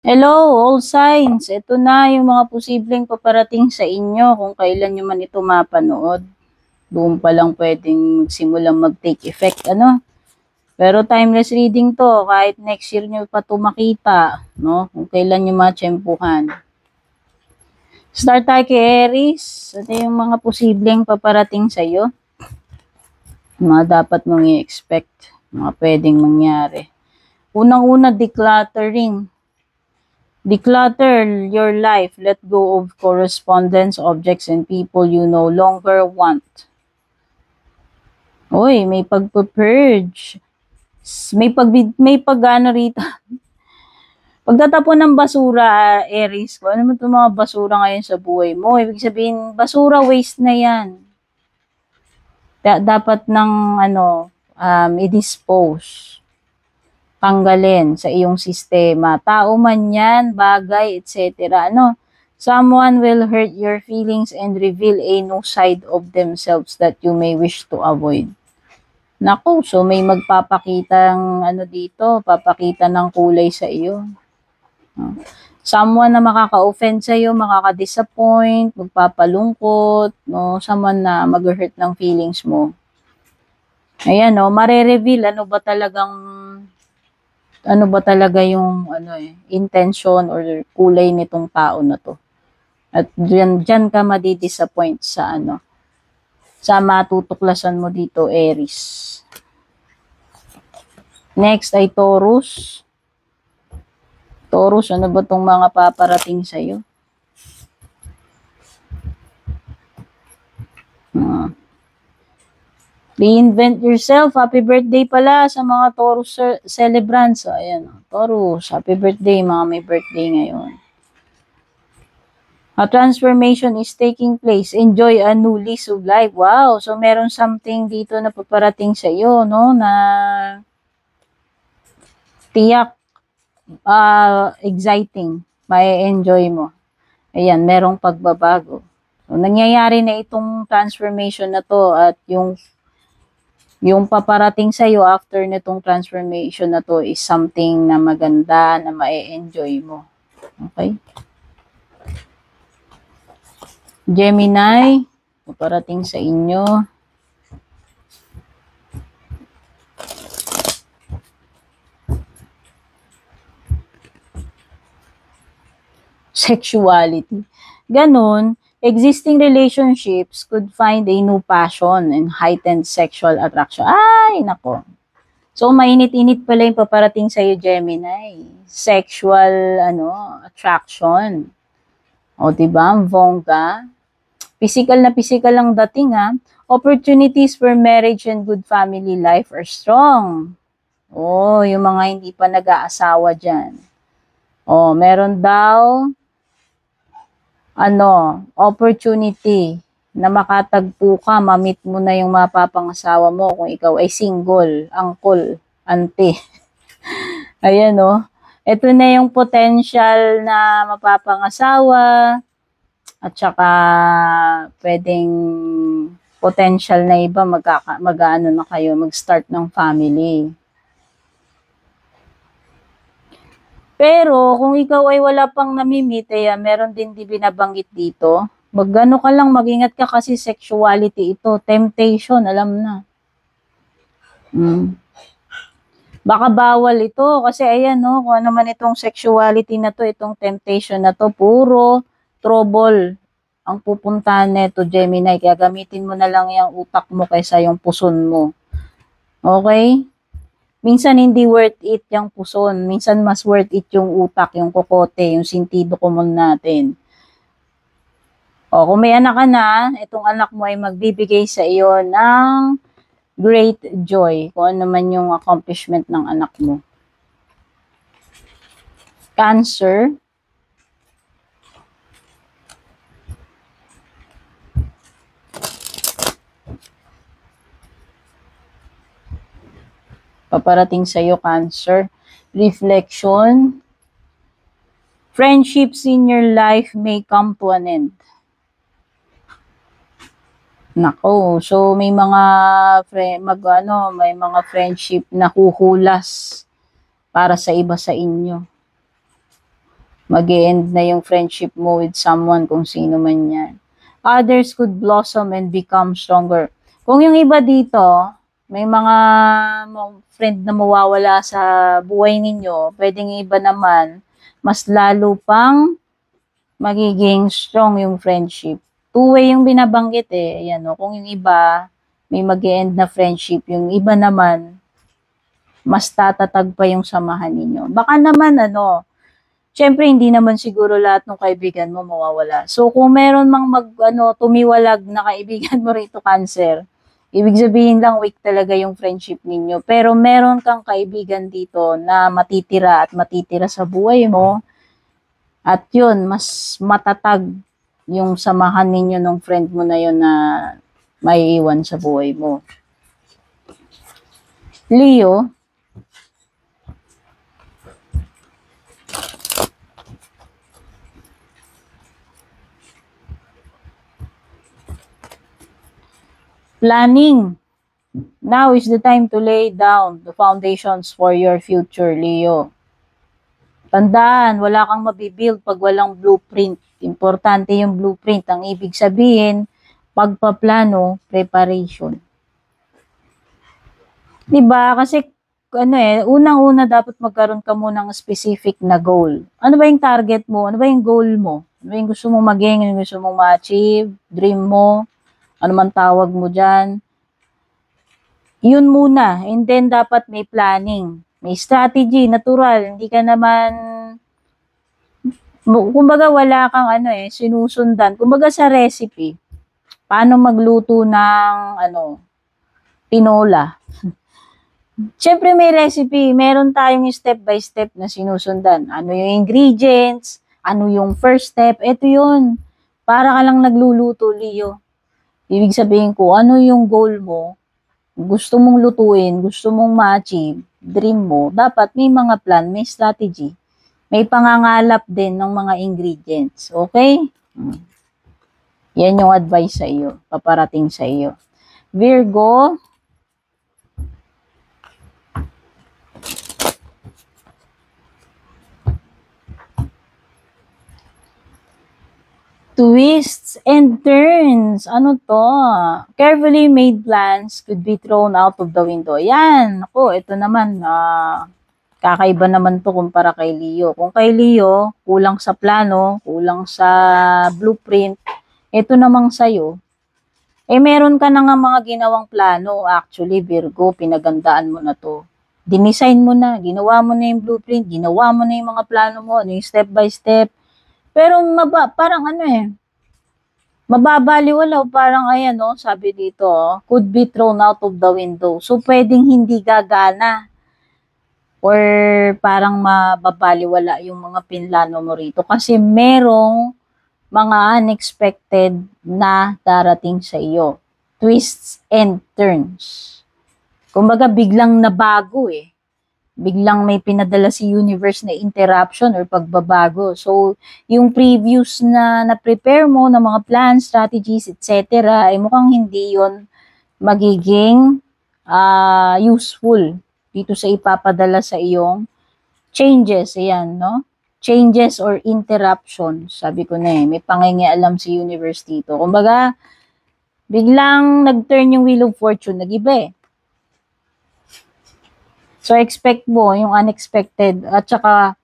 Hello, all signs. Ito na yung mga posibleng paparating sa inyo kung kailan nyo man ito mapanood. Doon pa lang pwedeng simulang mag-take effect, ano? Pero timeless reading to, kahit next year nyo pa ito makita, no? Kung kailan nyo matsyempuhan. Start tayo kay Aries. Ano yung mga posibleng paparating sa iyo? Mga dapat mong i-expect, mga pwedeng mangyari. Unang-una, decluttering. Declutter your life. Let go of correspondence, objects, and people you no longer want. Uy, may pagpa-purge. May pag-ano rito. Pagtatapon ng basura, Aries ko, ano mo itong mga basura ngayon sa buhay mo? Ibig sabihin, basura, waste na yan. Dapat ng, i-dispose. Tanggalin sa iyong sistema. Tao man yan, bagay, etc. Ano? Someone will hurt your feelings and reveal a new side of themselves that you may wish to avoid. Naku, so may magpapakitang dito, papakita ng kulay sa iyo. Someone na makaka-offend sa iyo, makaka-disappoint, magpapalungkot, no? Someone na mag-hurt ng feelings mo. Ayan, no, mare-reveal ano ba talaga yung intention or kulay nitong tao na to. At diyan ka madi-disappoint sa sa matutuklasan mo dito, Aries. Next ay Taurus. Taurus, ano ba tong mga paparating sa iyo? Reinvent yourself. Happy birthday pala sa mga Taurus celebrants. So, ayan, Taurus, happy birthday mga may birthday ngayon. A transformation is taking place. Enjoy a new lease of life. Wow! So, meron something dito na paparating sa iyo, no? Na tiyak, exciting. May enjoy mo. Ayan, merong pagbabago. So, nangyayari na itong transformation na to at yung paparating sa iyo after nitong transformation na to is something na maganda, na ma-enjoy mo. Okay? Gemini, paparating sa inyo. Sexuality. Ganun, existing relationships could find a new passion and heightened sexual attraction. Ay, nako. So, mainit-init pala yung paparating sa'yo, Gemini. Sexual, attraction. O, diba? Ang bongga. Physical na physical ang dating, ha. Opportunities for marriage and good family life are strong. O, yung mga hindi pa nag-aasawa dyan. O, meron daw, opportunity na makatagpo ka, mamit mo na yung mapapangasawa mo kung ikaw ay single, uncle, auntie. Ayan, o. Ito na yung potential na mapapangasawa at saka pwedeng potential na iba na kayo, mag-start ng family. Pero kung ikaw ay wala pang namimit, meron din binabanggit dito. Magano ka lang, mag-ingat ka kasi sexuality ito, temptation, alam na. Baka bawal ito kasi ayan, no, kung ano man itong sexuality na to, itong temptation na to, puro trouble ang pupuntahan nito, Gemini. Kaya gamitin mo na lang yung utak mo kaysa yung puson mo. Okay? Minsan hindi worth it yung puson. Minsan mas worth it yung utak, yung kokote, yung sentido común natin. O, kung may anak ka na, itong anak mo ay magbibigay sa iyo ng great joy. Kung ano man yung accomplishment ng anak mo. Cancer. Paparating sa iyo, Cancer. Reflection. Friendships in your life may come to an end. Nako, so may mga may mga friendship na huhulas para sa iba sa inyo. Mag-e-end na yung friendship mo with someone kung sino man yan. Others could blossom and become stronger. Kung yung iba dito, may mga friend na mawawala sa buhay ninyo, pwedeng iba naman, mas lalo pang magiging strong yung friendship. Two-way yung binabanggit eh. Ayan, kung yung iba, may mag-e-end na friendship, yung iba naman, mas tatatag pa yung samahan ninyo. Baka naman syempre hindi naman siguro lahat ng kaibigan mo mawawala. So kung meron mang tumiwalag na kaibigan mo rito, Cancer, ibig sabihin lang weak talaga yung friendship ninyo. Pero meron kang kaibigan dito na matitira at matitira sa buhay mo. At yun, mas matatag yung samahan ninyo ng friend mo na yun na maiiwan sa buhay mo. Leo, planning. Now is the time to lay down the foundations for your future, Leo. Tandaan, wala kang mabibuild pag walang blueprint. Importante yung blueprint. Ang ibig sabihin, pagpaplano, preparation. Diba? Kasi, unang-una dapat magkaroon ka muna ng specific na goal. Ano ba yung target mo? Ano ba yung goal mo? Ano ba yung gusto mong maging? Ano yung gusto mong ma-achieve? Dream mo? Ano man tawag mo dyan? Yun muna. And then, dapat may planning. May strategy, natural. Hindi ka naman, kumbaga wala kang sinusundan. Kumbaga sa recipe, paano magluto ng, tinola. Siyempre may recipe, meron tayong step by step na sinusundan. Ano yung ingredients, ano yung first step, eto yun. Para ka lang nagluluto, Leo. Ibig sabihin ko, ano yung goal mo, gusto mong lutuin, gusto mong ma-achieve, dream mo, dapat may mga plan, may strategy. May pangangalap din ng mga ingredients. Okay? Yan yung advice sa iyo, paparating sa iyo. Virgo, twists and turns. Ano to? Carefully made plans could be thrown out of the window. Yan. Ako, ito naman. Kakaiba naman to kumpara kay Leo. Kung kay Leo, kulang sa plano, kulang sa blueprint. Ito namang sa'yo. Meron ka na nga mga ginawang plano. Actually, Virgo, pinagandaan mo na to. Dinesign mo na. Ginawa mo na yung blueprint. Ginawa mo na yung mga plano mo. Yung step by step. Pero parang mababaliwalaw, parang sabi dito, could be thrown out of the window. So, pwedeng hindi gagana. Or parang mababaliwala yung mga pinlano mo rito. Kasi merong mga unexpected na darating sa iyo. Twists and turns. Kumbaga, biglang nabago biglang may pinadala si universe na interruption or pagbabago. So, yung previous na na-prepare mo na mga plans, strategies, etc., ay mukhang hindi yon magiging useful dito sa ipapadala sa iyong changes. Ayan, no? Changes or interruptions. Sabi ko na may pangingialam si universe dito. Kumbaga, biglang nag-turn yung wheel of fortune, nag-iba So, expect mo yung unexpected at saka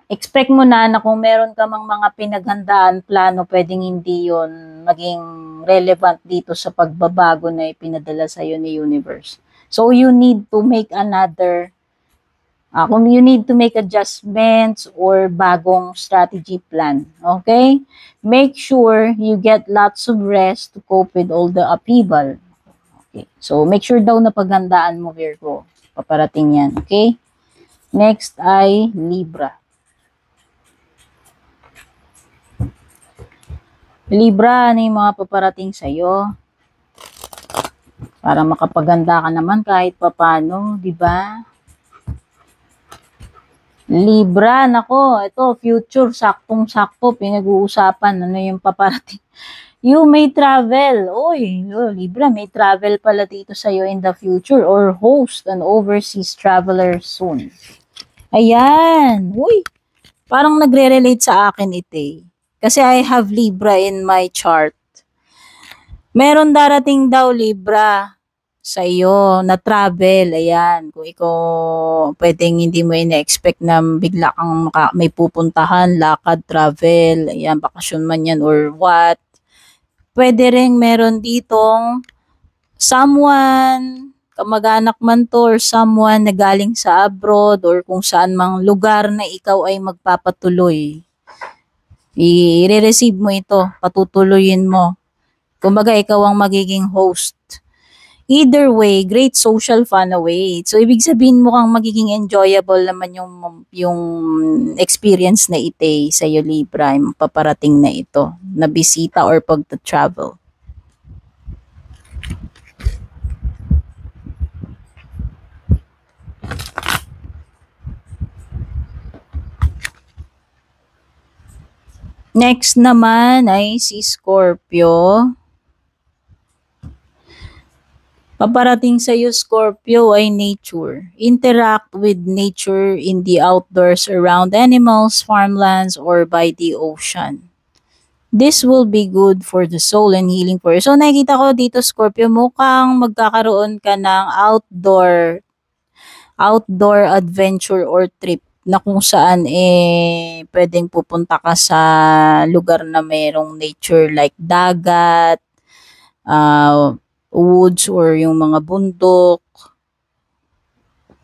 expect mo na kung meron ka mang mga pinaghandaan, plano, pwedeng hindi yon maging relevant dito sa pagbabago na ipinadala sa iyo ni universe. So, you need to make you need to make adjustments or bagong strategy plan. Okay? Make sure you get lots of rest to cope with all the upheaval. Okay. So, make sure daw na paghandaan mo, Virgo. Paparating yan, okay? Next ay Libra. Libra, ano yung mga paparating sa'yo? Para makapaganda ka naman kahit papano, di ba? Libra, nako, ito, future, saktong-sakto, pinag-uusapan, ano yung paparating. You may travel. Libra, may travel pala dito sa'yo in the future or host an overseas traveler soon. Ayan. Parang nagre-relate sa akin ito eh. Kasi I have Libra in my chart. Meron darating daw Libra sa iyo na travel. Ayan, kung ikaw pwedeng hindi mo ina-expect na bigla kang may pupuntahan, lakad, travel, ayan, bakasyon man yan or what. Pwede rin meron ditong someone, kamag-anak man to or someone na galing sa abroad or kung saan mang lugar na ikaw ay magpapatuloy. I-receive mo ito, patutuloyin mo. Kumbaga, ikaw ang magiging host. Either way, great social fun away. So, ibig sabihin mo kang magiging enjoyable naman yung experience na ite sa iyo, Libra, yung paparating na ito, na bisita or pagta-travel. Next naman ay si Scorpio. Paparating sa iyo, Scorpio, ay nature. Interact with nature in the outdoors around animals, farmlands, or by the ocean. This will be good for the soul and healing for you. So, nakikita ko dito, Scorpio, mukhang magkakaroon ka ng outdoor adventure or trip na kung saan pwedeng pupunta ka sa lugar na mayroong nature like dagat, woods or yung mga bundok,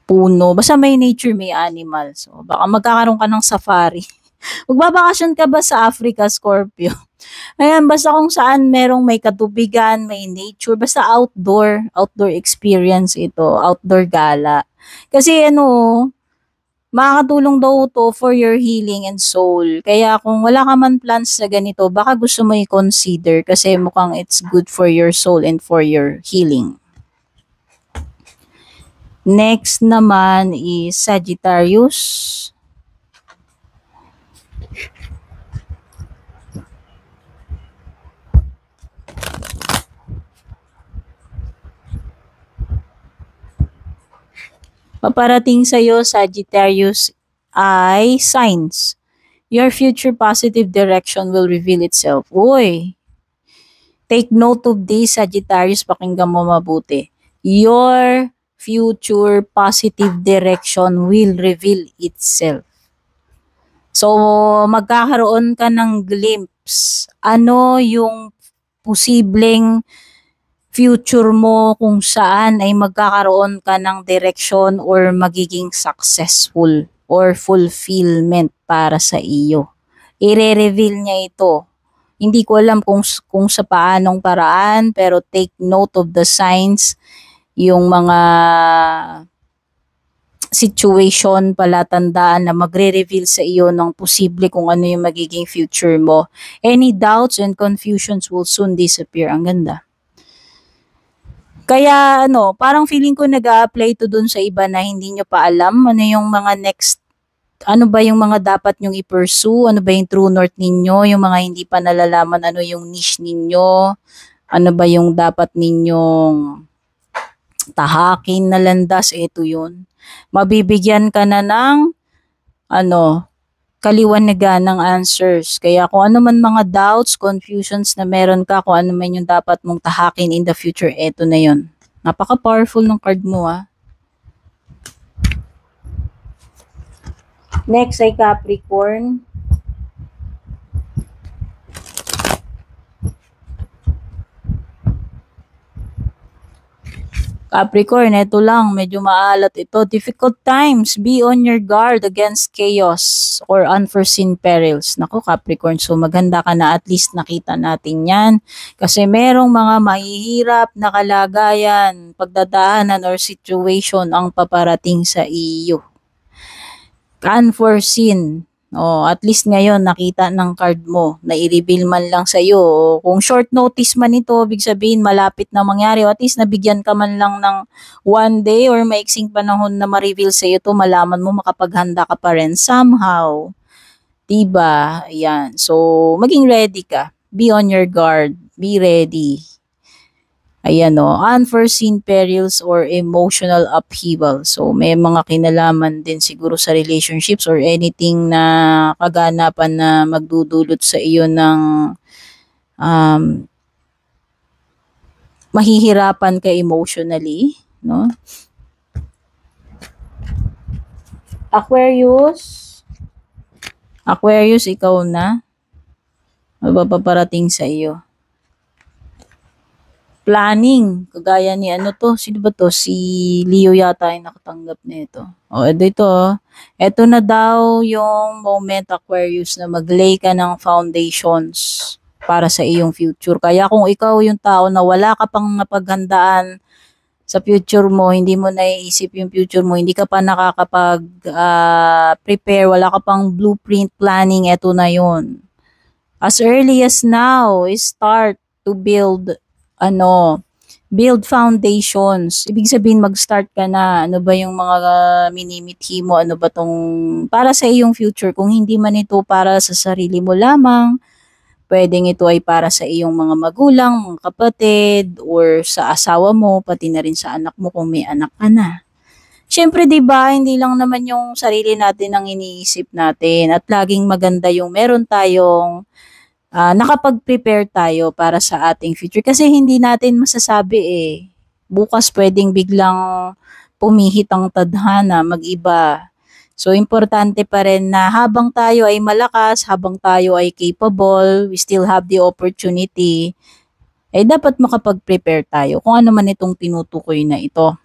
puno, basta may nature, may animals. So, baka magkakaroon ka ng safari. Magbabakasyon ka ba sa Africa, Scorpio? Ayan, basta kung saan merong may katubigan, may nature, basta outdoor experience ito, outdoor gala. Kasi makakatulong daw to for your healing and soul. Kaya kung wala ka man plans na ganito, baka gusto mo i-consider kasi mukhang it's good for your soul and for your healing. Next naman is Sagittarius. Paparating sa iyo, Sagittarius, ay signs. Your future positive direction will reveal itself. Uy, take note of this, Sagittarius, pakinggan mo mabuti. Your future positive direction will reveal itself. So, magkakaroon ka ng glimpse. Ano yung posibleng future mo kung saan ay magkakaroon ka ng direction or magiging successful or fulfillment para sa iyo. I-reveal niya ito. Hindi ko alam kung sa paanong paraan, pero take note of the signs, yung mga situation, palatandaan na magre-reveal sa iyo ng posible kung ano yung magiging future mo. Any doubts and confusions will soon disappear. Ang ganda. Kaya parang feeling ko nag-a-apply to dun sa iba na hindi nyo pa alam ano yung mga next, ano ba yung mga dapat nyong i-pursue, ano ba yung true north ninyo, yung mga hindi pa nalalaman ano yung niche ninyo, ano ba yung dapat ninyong tahakin na landas, ito yun. Mabibigyan ka na ng kaliwanagan ng answers. Kaya kung ano man mga doubts, confusions na meron ka, kung ano man yung dapat mong tahakin in the future, eto na yun. Napaka-powerful ng card mo, ah. Next ay Capricorn. Capricorn, eto lang, medyo maalat ito. Difficult times, be on your guard against chaos or unforeseen perils. Naku, Capricorn, so maganda ka na, at least nakita natin yan. Kasi merong mga mahihirap na kalagayan, pagdadaanan or situation ang paparating sa iyo. Unforeseen. At least ngayon nakita ng card mo na i-reveal man lang sa iyo. Kung short notice man ito, ibig sabihin malapit na mangyari, o at least nabigyan ka man lang ng one day or maiksing panahon na ma-reveal sa iyo to, malaman mo, makapaghanda ka pa rin somehow. Diba? Ayan. So, maging ready ka. Be on your guard. Be ready. Ayan o, unforeseen perils or emotional upheaval. So, may mga kinalaman din siguro sa relationships or anything na kaganapan na magdudulot sa iyo ng um, mahihirapan ka emotionally, no? Aquarius, Aquarius, ikaw na. Ano ba paparating sa iyo? Planning, kagaya ni ano to, sino ba to? Si Leo yata yung nakatanggap nito. O, ito. Ito na daw yung moment, Aquarius, na mag-lay ka ng foundations para sa iyong future. Kaya kung ikaw yung tao na wala ka pang napaghandaan sa future mo, hindi mo naiisip yung future mo, hindi ka pa nakakapag-prepare, wala ka pang blueprint planning, eto na yun. As early as now, start to build foundations. Ibig sabihin, mag-start ka na. Ano ba yung mga minimithi mo? Ano ba tong para sa iyong future? Kung hindi man ito para sa sarili mo lamang, pwedeng ito ay para sa iyong mga magulang, mga kapatid, or sa asawa mo, pati na rin sa anak mo kung may anak ka na. Siyempre, di ba, hindi lang naman yung sarili natin ang iniisip natin at laging maganda yung meron tayong nakapag-prepare tayo para sa ating future. Kasi hindi natin masasabi eh. Bukas pwedeng biglang pumihit ang tadhana, mag-iba. So, importante pa rin na habang tayo ay malakas, habang tayo ay capable, we still have the opportunity, ay dapat makapag-prepare tayo kung ano man itong tinutukoy na ito.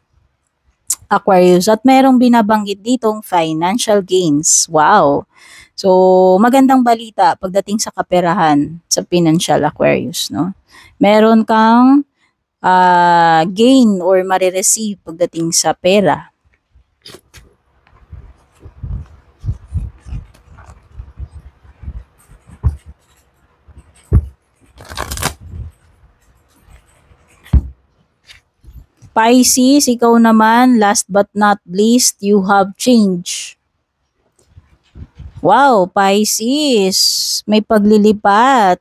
Aquarius. At merong binabanggit ditong financial gains. Wow! So, magandang balita pagdating sa kaperahan sa financial, Aquarius, no? Meron kang gain or marireceive pagdating sa pera. Pisces, ikaw naman, last but not least, you have change. Wow, Pisces, may paglilipat.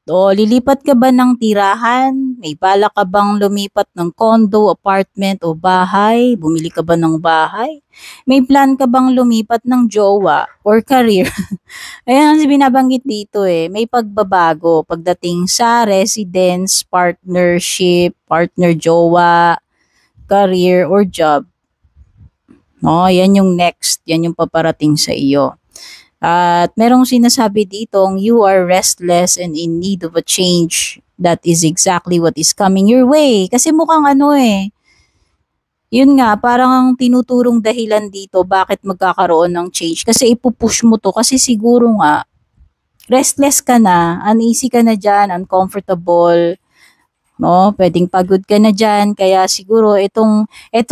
O, lilipat ka ba ng tirahan? May balak ka bang lumipat ng condo, apartment o bahay? Bumili ka ba ng bahay? May plan ka bang lumipat ng jowa or career? Ayan, binabanggit dito eh. May pagbabago pagdating sa residence, partnership, partner jowa, career or job. No, yan yung next. Yan yung paparating sa iyo. At merong sinasabi ditong you are restless and in need of a change. That is exactly what is coming your way. Kasi mukhang ano eh, yun nga, parang ang tinuturong dahilan dito bakit magkakaroon ng change. Kasi ipupush mo to kasi siguro nga, restless ka na, uneasy ka na dyan, uncomfortable, no? Pwedeng pagod ka na dyan, kaya siguro ito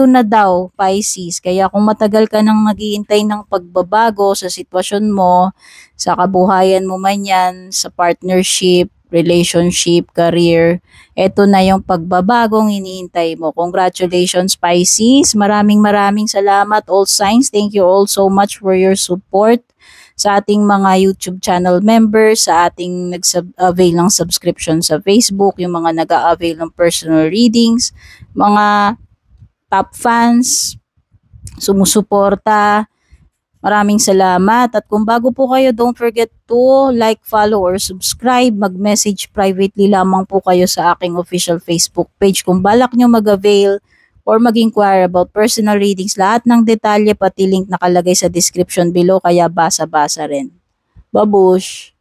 na daw, Pisces. Kaya kung matagal ka nang naghihintay ng pagbabago sa sitwasyon mo, sa kabuhayan mo man yan, sa partnership, relationship, career, ito na yung pagbabagong hinihintay mo. Congratulations, Pisces. Maraming salamat, all signs. Thank you all so much for your support sa ating mga YouTube channel members, sa ating nag-avail ng subscription sa Facebook, yung mga nag-avail ng personal readings, mga top fans, sumusuporta. Maraming salamat. At kung bago po kayo, don't forget to like, follow, or subscribe. Mag-message privately lamang po kayo sa aking official Facebook page. Kung balak nyo mag-avail or mag-inquire about personal readings, lahat ng detalye pati link nakalagay sa description below, kaya basa-basa rin. Babush!